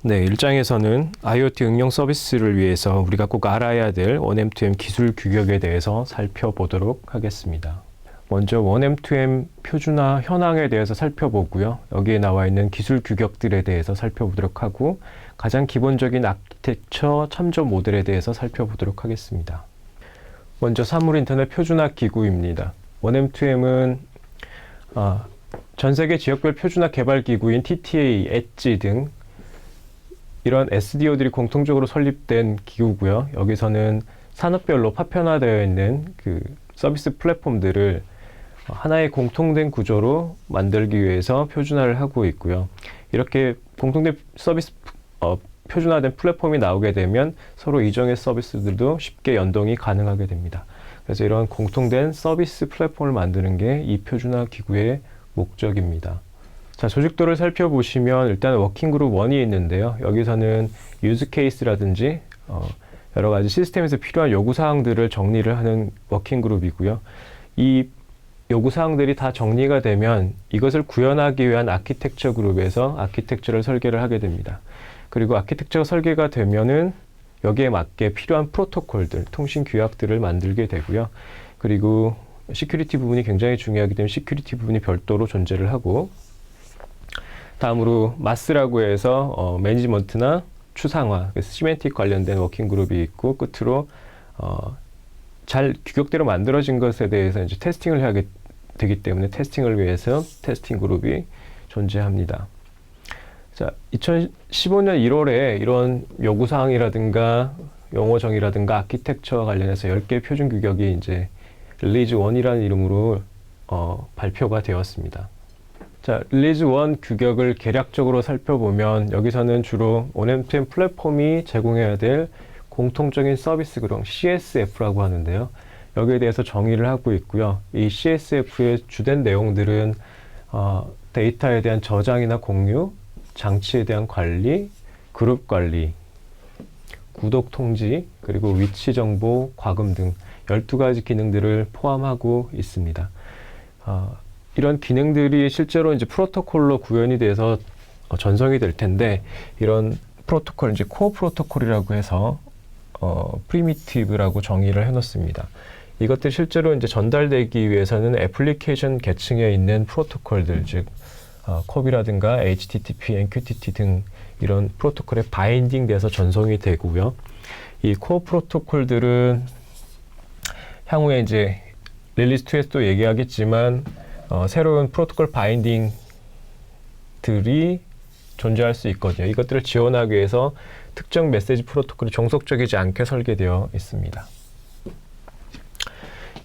네, 1장에서는 IoT 응용 서비스를 위해서 우리가 꼭 알아야 될 1M2M 기술 규격에 대해서 살펴보도록 하겠습니다. 먼저 1M2M 표준화 현황에 대해서 살펴보고요. 여기에 나와 있는 기술 규격들에 대해서 살펴보도록 하고 가장 기본적인 아키텍처 참조 모델에 대해서 살펴보도록 하겠습니다. 먼저 사물 인터넷 표준화 기구입니다. 1M2M은 전 세계 지역별 표준화 개발 기구인 TTA, 엣지 등 이런 SDO들이 공통적으로 설립된 기구고요. 여기서는 산업별로 파편화되어 있는 그 서비스 플랫폼들을 하나의 공통된 구조로 만들기 위해서 표준화를 하고 있고요. 이렇게 공통된 서비스 표준화된 플랫폼이 나오게 되면 서로 이전의 서비스들도 쉽게 연동이 가능하게 됩니다. 그래서 이런 공통된 서비스 플랫폼을 만드는 게 이 표준화 기구의 목적입니다. 자, 조직도를 살펴보시면 일단 워킹그룹 1이 있는데요. 여기서는 유즈 케이스라든지 여러 가지 시스템에서 필요한 요구사항들을 정리를 하는 워킹그룹이고요. 이 요구사항들이 다 정리가 되면 이것을 구현하기 위한 아키텍처 그룹에서 아키텍처를 설계를 하게 됩니다. 그리고 아키텍처가 설계가 되면은 여기에 맞게 필요한 프로토콜들, 통신 규약들을 만들게 되고요. 그리고 시큐리티 부분이 굉장히 중요하기 때문에 시큐리티 부분이 별도로 존재를 하고, 다음으로 마스라고 해서 매니지먼트나 추상화, 그래서 시멘틱 관련된 워킹그룹이 있고, 끝으로 잘 규격대로 만들어진 것에 대해서 이제 테스팅을 해야 되기 때문에 테스팅을 위해서 테스팅 그룹이 존재합니다. 자, 2015년 1월에 이런 요구사항이라든가 용어정의라든가 아키텍처와 관련해서 10개 표준 규격이 이제 릴리즈 1이라는 이름으로 발표가 되었습니다. 자, 릴리즈 1 규격을 개략적으로 살펴보면 여기서는 주로 1M2M 플랫폼이 제공해야 될 공통적인 서비스 그룹 CSF라고 하는데요. 여기에 대해서 정의를 하고 있고요. 이 CSF의 주된 내용들은 데이터에 대한 저장이나 공유, 장치에 대한 관리, 그룹 관리, 구독 통지, 그리고 위치 정보, 과금 등 12가지 기능들을 포함하고 있습니다. 이런 기능들이 실제로 이제 프로토콜로 구현이 돼서 전송이 될 텐데, 이런 프로토콜, 이제 코어 프로토콜이라고 해서 프리미티브라고 정의를 해놓습니다. 이것들 실제로 이제 전달되기 위해서는 애플리케이션 계층에 있는 프로토콜들, 즉 콥이라든가 HTTP, MQTT 등 이런 프로토콜에 바인딩 돼서 전송이 되고요. 이 코어 프로토콜들은 향후에 이제 릴리즈 2에서도 얘기하겠지만 새로운 프로토콜 바인딩들이 존재할 수 있거든요. 이것들을 지원하기 위해서 특정 메시지 프로토콜이 종속적이지 않게 설계되어 있습니다.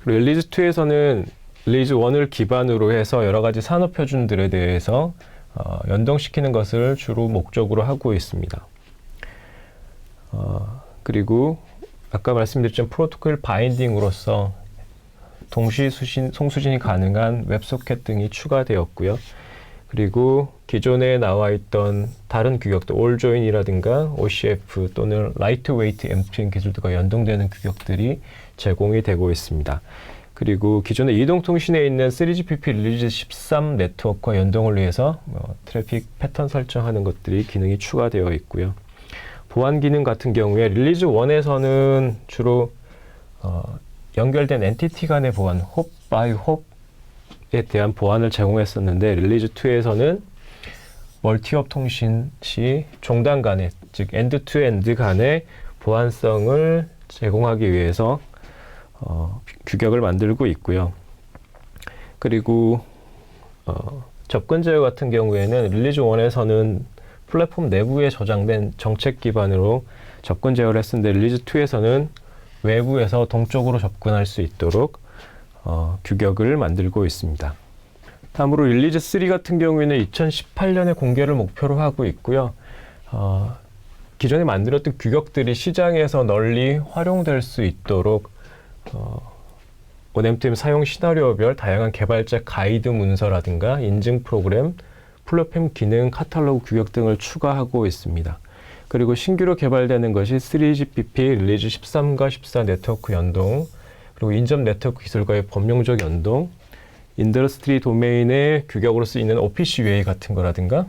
그리고 릴리즈 2에서는 릴리즈 1을 기반으로 해서 여러 가지 산업 표준들에 대해서 연동시키는 것을 주로 목적으로 하고 있습니다. 그리고 아까 말씀드렸던 프로토콜 바인딩으로서 동시 송수신이 가능한 웹소켓 등이 추가되었고요. 그리고 기존에 나와 있던 다른 규격들, 올조인이라든가 OCF 또는 라이트웨이트 M2M 기술들과 연동되는 규격들이 제공이 되고 있습니다. 그리고 기존의 이동통신에 있는 3GPP 릴리즈 13 네트워크와 연동을 위해서 트래픽 패턴 설정하는 것들이 기능이 추가되어 있고요. 보안 기능 같은 경우에 릴리즈 1에서는 주로 연결된 엔티티 간의 보안, 홉 바이 홉에 대한 보안을 제공했었는데, 릴리즈 2에서는 멀티홉 통신 시 종단 간의, 즉 엔드 투 엔드 간의 보안성을 제공하기 위해서 규격을 만들고 있고요. 그리고 접근 제어 같은 경우에는 릴리즈 1에서는 플랫폼 내부에 저장된 정책 기반으로 접근 제어를 했었는데, 릴리즈 2에서는 외부에서 동쪽으로 접근할 수 있도록 규격을 만들고 있습니다. 다음으로 릴리즈 3 같은 경우에는 2018년에 공개를 목표로 하고 있고요. 기존에 만들었던 규격들이 시장에서 널리 활용될 수 있도록 1M2M 사용 시나리오별 다양한 개발자 가이드 문서라든가 인증 프로그램, 플랫폼 기능, 카탈로그 규격 등을 추가하고 있습니다. 그리고 신규로 개발되는 것이 3GPP 릴리즈 13과 14 네트워크 연동, 그리고 인접 네트워크 기술과의 범용적 연동, 인더스트리 도메인의 규격으로 쓰이는 OPC UA 같은 거라든가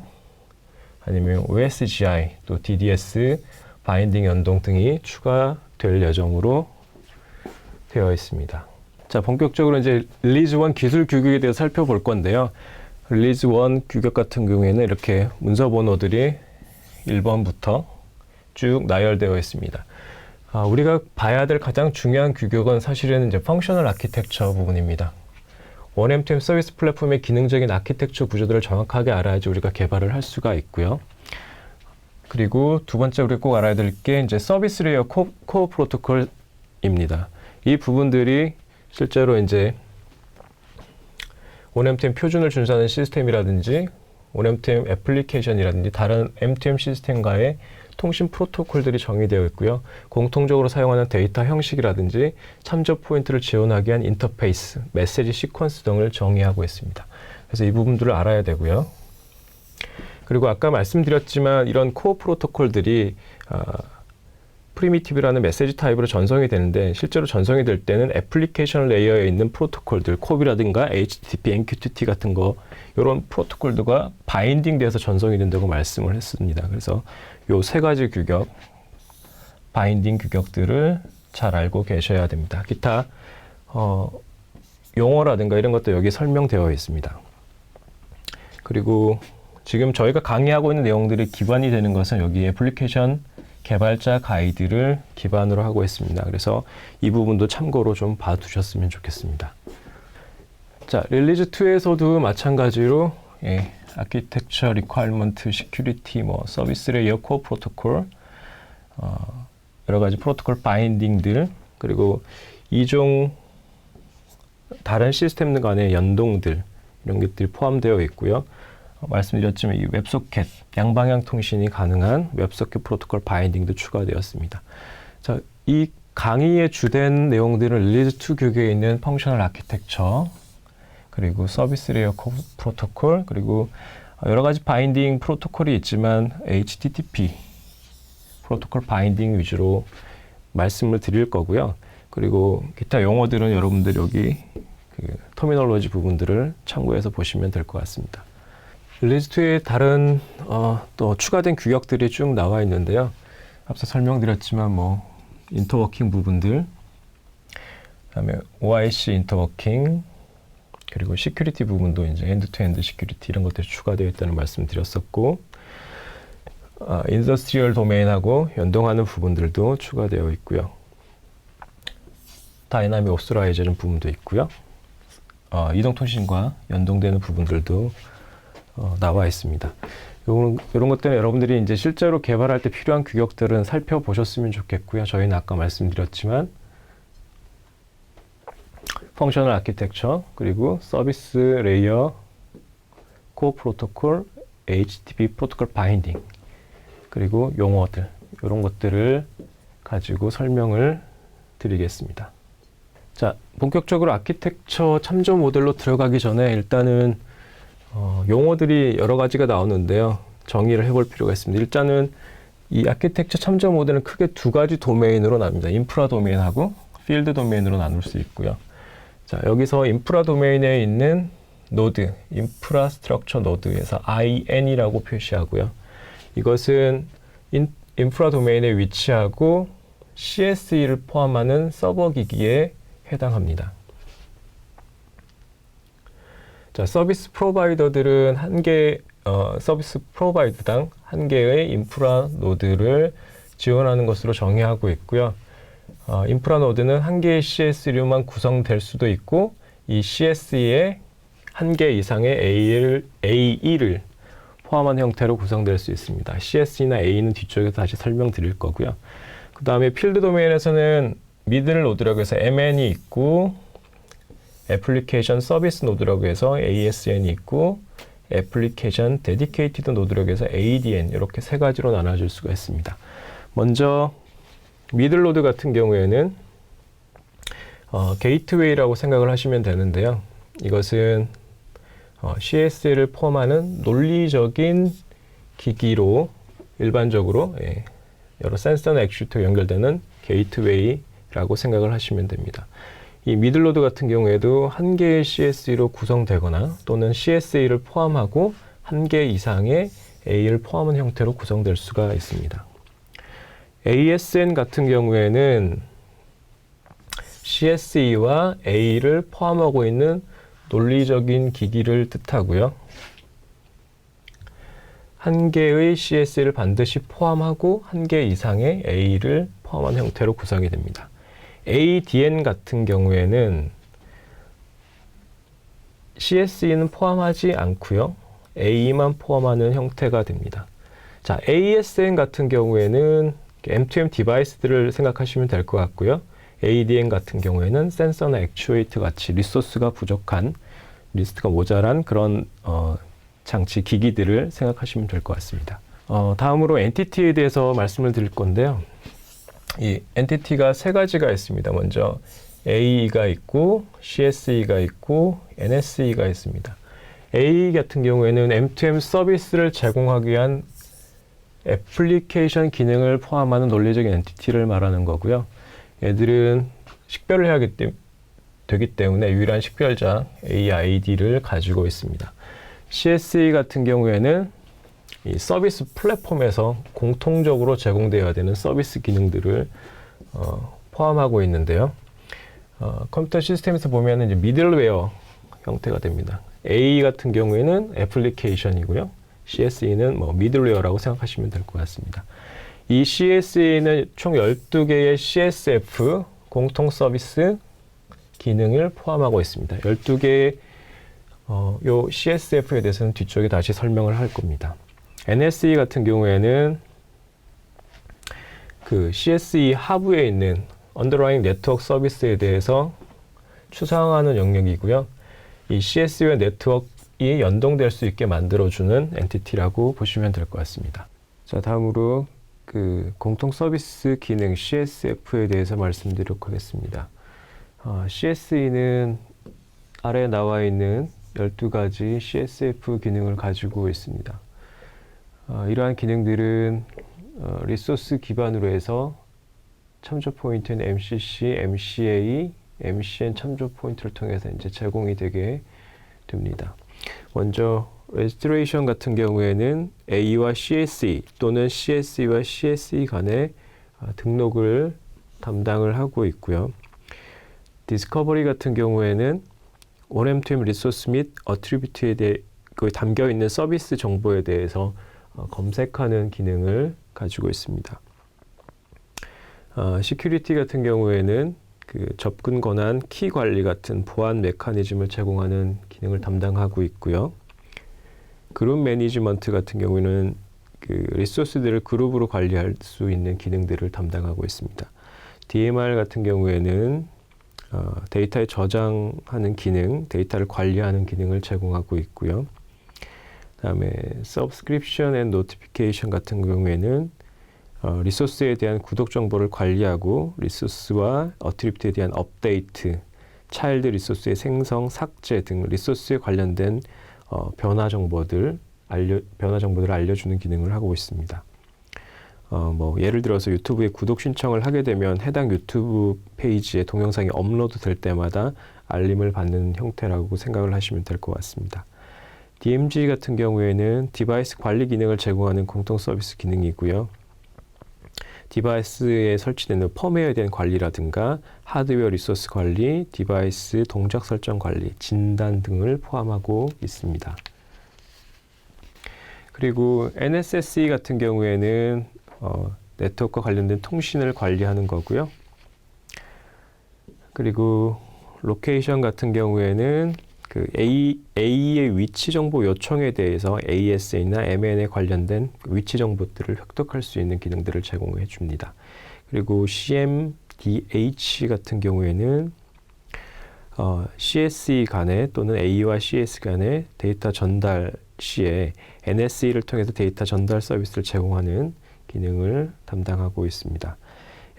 아니면 OSGI, 또 DDS, 바인딩 연동 등이 추가될 예정으로 되어 있습니다. 자, 본격적으로 이제 릴리즈 1 기술 규격에 대해서 살펴볼 건데요. 릴리즈 1 규격 같은 경우에는 이렇게 문서 번호들이 1번부터 쭉 나열되어 있습니다. 우리가 봐야 될 가장 중요한 규격은 사실은 이제 펑셔널 아키텍처 부분입니다. 원M2M 서비스 플랫폼의 기능적인 아키텍처 구조들을 정확하게 알아야지 우리가 개발을 할 수가 있고요. 그리고 두 번째 우리가 꼭 알아야 될 게 이제 서비스 레이어 코어 프로토콜입니다. 이 부분들이 실제로 이제 원M2M 표준을 준수하는 시스템이라든지 원M2M 애플리케이션이라든지 다른 M2M 시스템과의 통신 프로토콜들이 정의되어 있고요. 공통적으로 사용하는 데이터 형식이라든지 참조 포인트를 지원하기 위한 인터페이스, 메시지 시퀀스 등을 정의하고 있습니다. 그래서 이 부분들을 알아야 되고요. 그리고 아까 말씀드렸지만 이런 코어 프로토콜들이 프리미티브라는 메시지 타입으로 전송이 되는데 실제로 전송이 될 때는 애플리케이션 레이어에 있는 프로토콜들, COB이라든가 HTTP, MQTT 같은 거 이런 프로토콜들과 바인딩 돼서 전송이 된다고 말씀을 했습니다. 그래서 요 세 가지 규격, 바인딩 규격들을 잘 알고 계셔야 됩니다. 기타 용어라든가 이런 것도 여기 설명되어 있습니다. 그리고 지금 저희가 강의하고 있는 내용들이 기반이 되는 것은 여기 애플리케이션 개발자 가이드를 기반으로 하고 있습니다. 그래서 이 부분도 참고로 좀 봐두셨으면 좋겠습니다. 자, 릴리즈 2에서도 마찬가지로 아키텍처, 리ኳ이어먼트, 시큐리티, 서비스 레이어, 코어 프로토콜, 여러 가지 프로토콜 바인딩들, 그리고 이종 다른 시스템 간의 연동들 이런 것들이 포함되어 있고요. 말씀드렸지만 이 웹소켓, 양방향 통신이 가능한 웹소켓 프로토콜 바인딩도 추가되었습니다. 자, 이 강의의 주된 내용들은 릴리즈 2 규격에 있는 펑셔널 아키텍처, 그리고 서비스 레이어 프로토콜, 그리고 여러 가지 바인딩 프로토콜이 있지만 HTTP 프로토콜 바인딩 위주로 말씀을 드릴 거고요. 그리고 기타 용어들은 여러분들 여기 터미널로지 부분들을 참고해서 보시면 될 것 같습니다. 릴리즈 2에 다른 또 추가된 규격들이 쭉 나와 있는데요. 앞서 설명드렸지만 인터워킹 부분들, 그다음에 OIC 인터워킹, 그리고 시큐리티 부분도 이제 엔드-투-엔드 시큐리티 이런 것들이 추가되어 있다는 말씀 드렸었고, 인더스트리얼 도메인하고 연동하는 부분들도 추가되어 있고요. 다이나믹 오스라이저는 부분도 있고요. 이동통신과 연동되는 부분들도 나와 있습니다. 이런 것들은 여러분들이 이제 실제로 개발할 때 필요한 규격들은 살펴보셨으면 좋겠고요. 저희는 아까 말씀드렸지만 펑셔널 아키텍처, 그리고 서비스 레이어, 코어 프로토콜, HTTP 프로토콜 바인딩, 그리고 용어들 이런 것들을 가지고 설명을 드리겠습니다. 자, 본격적으로 아키텍처 참조 모델로 들어가기 전에 일단은 용어들이 여러 가지가 나오는데요. 정의를 해볼 필요가 있습니다. 일단은 이 아키텍처 참조 모델은 크게 두 가지 도메인으로 나뉩니다. 인프라 도메인하고 필드 도메인으로 나눌 수 있고요. 자, 여기서 인프라 도메인에 있는 노드, 인프라스트럭처 노드에서 IN이라고 표시하고요. 이것은 인프라 도메인에 위치하고 CSE를 포함하는 서버 기기에 해당합니다. 자, 서비스 프로바이더들은 서비스 프로바이더당 한 개의 인프라 노드를 지원하는 것으로 정의하고 있고요. 인프라 노드는 한 개의 CSE로만 구성될 수도 있고, 이 CSE에 한 개 이상의 AE를 포함한 형태로 구성될 수 있습니다. CSE나 A는 뒤쪽에서 다시 설명드릴 거고요. 그 다음에 필드 도메인에서는 미들 노드라고 해서 MN이 있고, 애플리케이션 서비스 노드라고 해서 ASN이 있고, 애플리케이션 데디케이티드 노드라고 해서 ADN, 이렇게 세 가지로 나눠질 수가 있습니다. 먼저 미들 노드 같은 경우에는 게이트웨이라고 생각을 하시면 되는데요. 이것은 CSE를 포함하는 논리적인 기기로 일반적으로 여러 센서나 액추에이터가 연결되는 게이트웨이라고 생각을 하시면 됩니다. 이 미들노드 같은 경우에도 한 개의 CSE로 구성되거나 또는 CSE를 포함하고 한 개 이상의 A를 포함한 형태로 구성될 수가 있습니다. ASN 같은 경우에는 CSE와 A를 포함하고 있는 논리적인 기기를 뜻하고요. 한 개의 CS를 반드시 포함하고 한 개 이상의 A를 포함한 형태로 구성이 됩니다. ADN 같은 경우에는 CSE는 포함하지 않고요. A만 포함하는 형태가 됩니다. 자, ASN 같은 경우에는 M2M 디바이스들을 생각하시면 될 것 같고요. ADN 같은 경우에는 센서나 액추에이터 같이 리소스가 부족한, 리스트가 모자란 그런 장치, 기기들을 생각하시면 될 것 같습니다. 다음으로 엔티티에 대해서 말씀을 드릴 건데요. 이 엔티티가 세 가지가 있습니다. 먼저 AE가 있고 CSE가 있고 NSE가 있습니다. AE 같은 경우에는 M2M 서비스를 제공하기 위한 애플리케이션 기능을 포함하는 논리적인 엔티티를 말하는 거고요. 얘들은 식별을 해야 되기 때문에 유일한 식별자 AID를 가지고 있습니다. CSE 같은 경우에는 이 서비스 플랫폼에서 공통적으로 제공되어야 되는 서비스 기능들을 포함하고 있는데요. 컴퓨터 시스템에서 보면 이제 미들웨어 형태가 됩니다. A 같은 경우에는 애플리케이션이고요. CSE는 미들웨어라고 생각하시면 될 것 같습니다. 이 CSE는 총 12개의 CSF 공통 서비스 기능을 포함하고 있습니다. 12개의 요 CSF에 대해서는 뒤쪽에 다시 설명을 할 겁니다. NSE 같은 경우에는 그 CSE 하부에 있는 언더라잉 네트워크 서비스에 대해서 추상화하는 영역이고요. 이 CSE와 네트워크가 연동될 수 있게 만들어주는 엔티티라고 보시면 될 것 같습니다. 자, 다음으로 그 공통 서비스 기능 CSF에 대해서 말씀드리도록 하겠습니다. CSE는 아래에 나와 있는 12가지 CSF 기능을 가지고 있습니다. 이러한 기능들은 리소스 기반으로 해서 참조 포인트인 MCC, MCA, MCN 참조 포인트를 통해서 이제 제공이 되게 됩니다. 먼저 레지스트레이션 같은 경우에는 A와 CSE 또는 CSE와 CSE 간의 등록을 담당을 하고 있고요. 디스커버리 같은 경우에는 ONM2M 리소스 및 어트리뷰트에 대해 그 담겨 있는 서비스 정보에 대해서 검색하는 기능을 가지고 있습니다. 시큐리티 같은 경우에는 그 접근 권한, 키 관리 같은 보안 메커니즘을 제공하는 기능을 담당하고 있고요. 그룹 매니지먼트 같은 경우에는 그 리소스들을 그룹으로 관리할 수 있는 기능들을 담당하고 있습니다. DMR 같은 경우에는 데이터에 저장하는 기능, 데이터를 관리하는 기능을 제공하고 있고요. 다음에 Subscription and Notification 같은 경우에는 리소스에 대한 구독 정보를 관리하고 리소스와 어트리뷰트에 대한 업데이트, 차일드 리소스의 생성, 삭제 등 리소스에 관련된 변화 정보들을 알려주는 기능을 하고 있습니다. 예를 들어서 유튜브에 구독 신청을 하게 되면 해당 유튜브 페이지에 동영상이 업로드 될 때마다 알림을 받는 형태라고 생각을 하시면 될 것 같습니다. DMG 같은 경우에는 디바이스 관리 기능을 제공하는 공통 서비스 기능이고요. 디바이스에 설치되는 펌웨어에 대한 관리라든가 하드웨어 리소스 관리, 디바이스 동작 설정 관리, 진단 등을 포함하고 있습니다. 그리고 NSSE 같은 경우에는 네트워크와 관련된 통신을 관리하는 거고요. 그리고 로케이션 같은 경우에는 그 A의 위치 정보 요청에 대해서 ASN이나 MN에 관련된 위치 정보들을 획득할 수 있는 기능들을 제공해 줍니다. 그리고 CMDH 같은 경우에는 CSE 간에 또는 A와 CS 간의 데이터 전달 시에 NSE를 통해서 데이터 전달 서비스를 제공하는 기능을 담당하고 있습니다.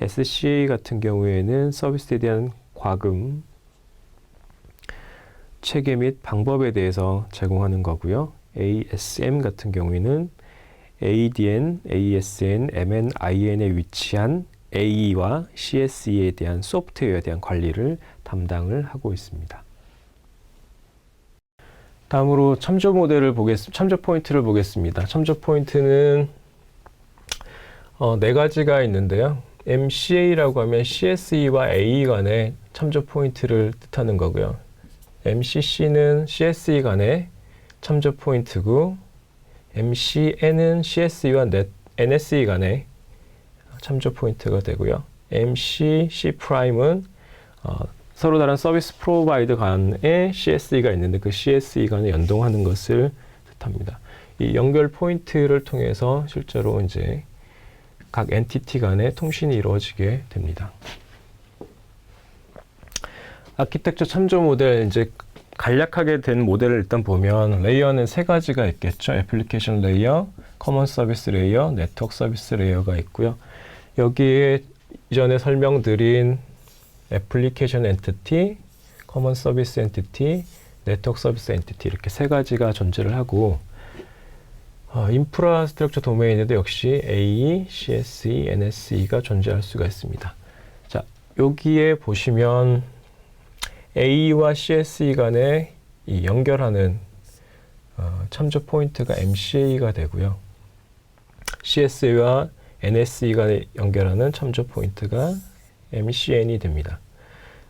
SCA 같은 경우에는 서비스에 대한 과금, 체계 및 방법에 대해서 제공하는 거고요. ASM 같은 경우에는 ADN, ASN, MN, IN에 위치한 AE와 CSE에 대한 소프트웨어에 대한 관리를 담당을 하고 있습니다. 다음으로 참조 참조 포인트를 보겠습니다. 참조 포인트는 네 가지가 있는데요. MCA라고 하면 CSE와 AE 간의 참조 포인트를 뜻하는 거고요. MCC는 CSE 간의 참조 포인트고, MCN은 CSE와 NSE 간의 참조 포인트가 되고요. MCC''은 서로 다른 서비스 프로바이더 간에 CSE가 있는데 그 CSE 간에 연동하는 것을 뜻합니다. 이 연결 포인트를 통해서 실제로 이제 각 엔티티 간의 통신이 이루어지게 됩니다. 아키텍처 참조 모델, 이제 간략하게 된 모델을 일단 보면 레이어는 세 가지가 있겠죠. 애플리케이션 레이어, 커먼 서비스 레이어, 네트워크 서비스 레이어가 있고요. 여기에 이전에 설명드린 애플리케이션 엔티티, 커먼 서비스 엔티티, 네트워크 서비스 엔티티 이렇게 세 가지가 존재를 하고, 인프라스트럭처 도메인에도 역시 AE, CSE, NSE가 존재할 수가 있습니다. 자, 여기에 보시면 AE와 CSE 간에 이 연결하는 참조 포인트가 MCA가 되고요. CSE와 NSE 간에 연결하는 참조 포인트가 MCN이 됩니다.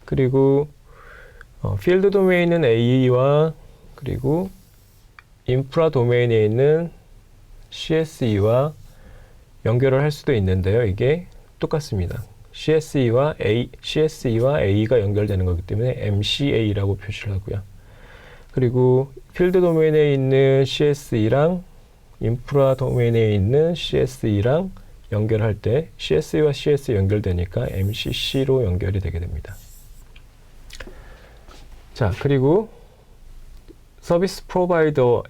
그리고 필드 도메인은 AE와 그리고 인프라 도메인에 있는 CSE와 연결을 할 수도 있는데요. 이게 똑같습니다. CSE와 AE가 연결되는 거기 때문에 MCA라고 표시를 하고요. 그리고 필드 도메인에 있는 CSE랑 인프라 도메인에 있는 CSE랑 연결할 때 CSE와 CS 연결되니까 MCC로 연결이 되게 됩니다. 자, 그리고 서비스 프로바이더가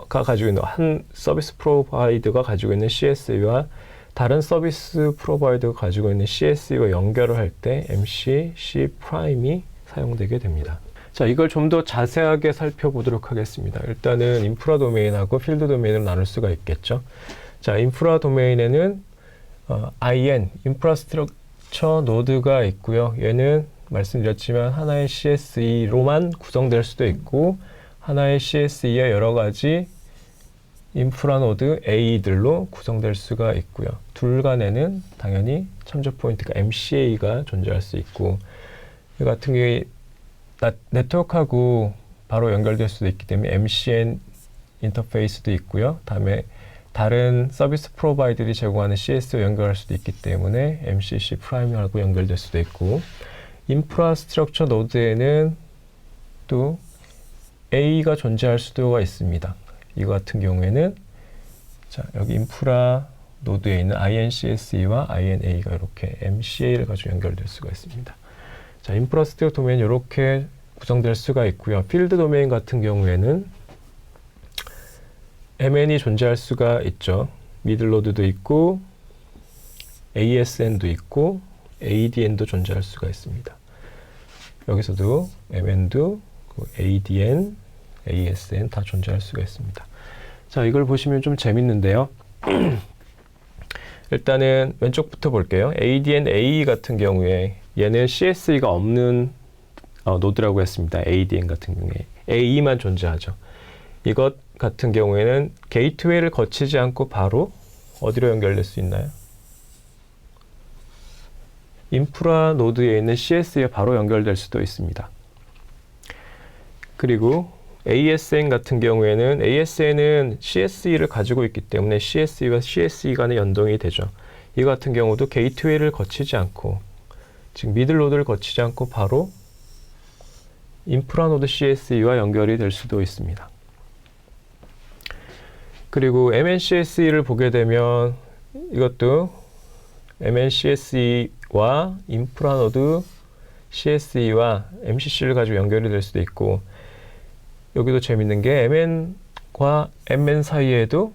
가지고 있는 한 서비스 프로바이더가 가지고 있는 CSE와 다른 서비스 프로바이더가 가지고 있는 CSE와 연결을 할 때 MCC''이 사용되게 됩니다. 자, 이걸 좀 더 자세하게 살펴보도록 하겠습니다. 일단은 인프라 도메인하고 필드 도메인을 나눌 수가 있겠죠. 자, 인프라 도메인에는 IN, 인프라스트럭처 노드가 있고요. 얘는 말씀드렸지만 하나의 CSE로만 구성될 수도 있고 하나의 CSE의 여러 가지 인프라 노드 A들로 구성될 수가 있고요. 둘 간에는 당연히 참조 포인트가 MCA가 존재할 수 있고, 이 같은 경우에 네트워크하고 바로 연결될 수도 있기 때문에 MCN 인터페이스도 있고요. 다음에 다른 서비스 프로바이더들이 제공하는 CS와 연결할 수도 있기 때문에 MCC''하고 연결될 수도 있고, 인프라스트럭처 노드에는 또 A가 존재할 수도 있습니다. 이거 같은 경우에는 자, 여기 인프라 노드에 있는 INCSE와 INA가 이렇게 MCA를 가지고 연결될 수가 있습니다. 자, 인프라스트럭처 도메인 이렇게 구성될 수가 있고요. 필드 도메인 같은 경우에는 MN이 존재할 수가 있죠. 미들로드도 있고 ASN도 있고 ADN도 존재할 수가 있습니다. 여기서도 MN도 ADN, ASN 다 존재할 수가 있습니다. 자, 이걸 보시면 좀 재밌는데요. 일단은 왼쪽부터 볼게요. ADN, AE 같은 경우에 얘는 CSE가 없는 노드라고 했습니다. ADN 같은 경우에 AE만 존재하죠. 이것 같은 경우에는 게이트웨이를 거치지 않고 바로 어디로 연결될 수 있나요? 인프라 노드에 있는 CSE에 바로 연결될 수도 있습니다. 그리고 ASN 같은 경우에는 ASN은 CSE를 가지고 있기 때문에 CSE와 CSE 간의 연동이 되죠. 이 같은 경우도 게이트웨이를 거치지 않고, 즉 미들 노드를 거치지 않고 바로 인프라 노드 CSE와 연결이 될 수도 있습니다. 그리고 MNCSE를 보게 되면 이것도 MNCSE와 인프라 노드 CSE와 MCC를 가지고 연결이 될 수도 있고, 여기도 재밌는 게 MN과 MN 사이에도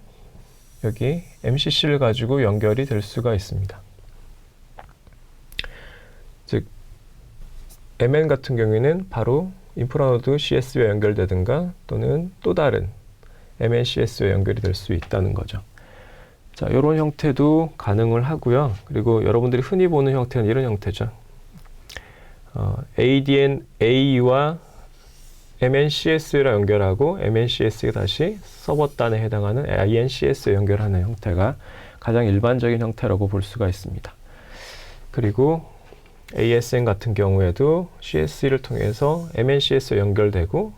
여기 MCC를 가지고 연결이 될 수가 있습니다. 즉 MN 같은 경우에는 바로 인프라 노드 CS와 연결되든가 또는 또 다른 MNCS와 연결이 될 수 있다는 거죠. 자, 이런 형태도 가능을 하고요. 그리고 여러분들이 흔히 보는 형태는 이런 형태죠. ADN, AE와 MNCS랑 연결하고 MNCS가 다시 서버단에 해당하는 INCS에 연결하는 형태가 가장 일반적인 형태라고 볼 수가 있습니다. 그리고 ASN 같은 경우에도 CS를 통해서 MNCS에 연결되고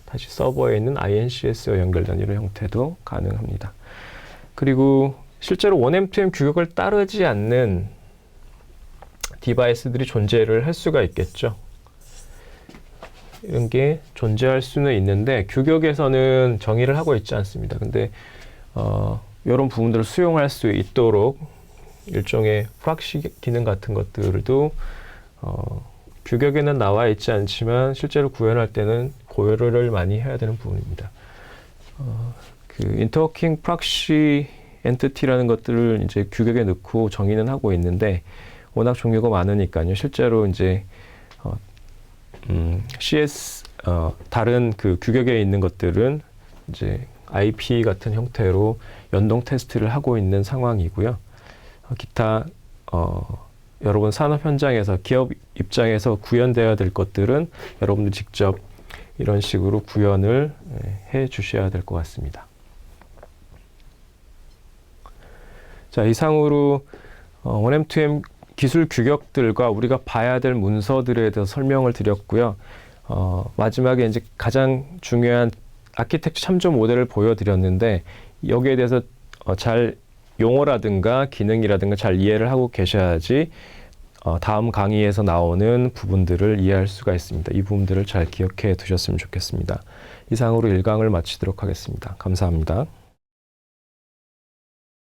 다시 서버에 있는 INCS에 연결되는 이런 형태도 가능합니다. 그리고 실제로 1M2M 규격을 따르지 않는 디바이스들이 존재를 할 수가 있겠죠. 이런 게 존재할 수는 있는데 규격에서는 정의를 하고 있지 않습니다. 근데 이런 부분들을 수용할 수 있도록 일종의 프락시 기능 같은 것들도 규격에는 나와 있지 않지만 실제로 구현할 때는 고려를 많이 해야 되는 부분입니다. 그 인터워킹 프락시 엔티티라는 것들을 이제 규격에 넣고 정의는 하고 있는데 워낙 종류가 많으니까요. 실제로 이제 CS 다른 그 규격에 있는 것들은 이제 IP 같은 형태로 연동 테스트를 하고 있는 상황이고요. 기타 여러분 산업 현장에서 기업 입장에서 구현되어야 될 것들은 여러분들 직접 이런 식으로 구현을 해 주셔야 될 것 같습니다. 자, 이상으로 1M2M 기술 규격들과 우리가 봐야 될 문서들에 대해서 설명을 드렸고요. 마지막에 이제 가장 중요한 아키텍처 참조 모델을 보여드렸는데 여기에 대해서 잘 용어라든가 기능이라든가 잘 이해를 하고 계셔야지 다음 강의에서 나오는 부분들을 이해할 수가 있습니다. 이 부분들을 잘 기억해 두셨으면 좋겠습니다. 이상으로 1강을 마치도록 하겠습니다. 감사합니다.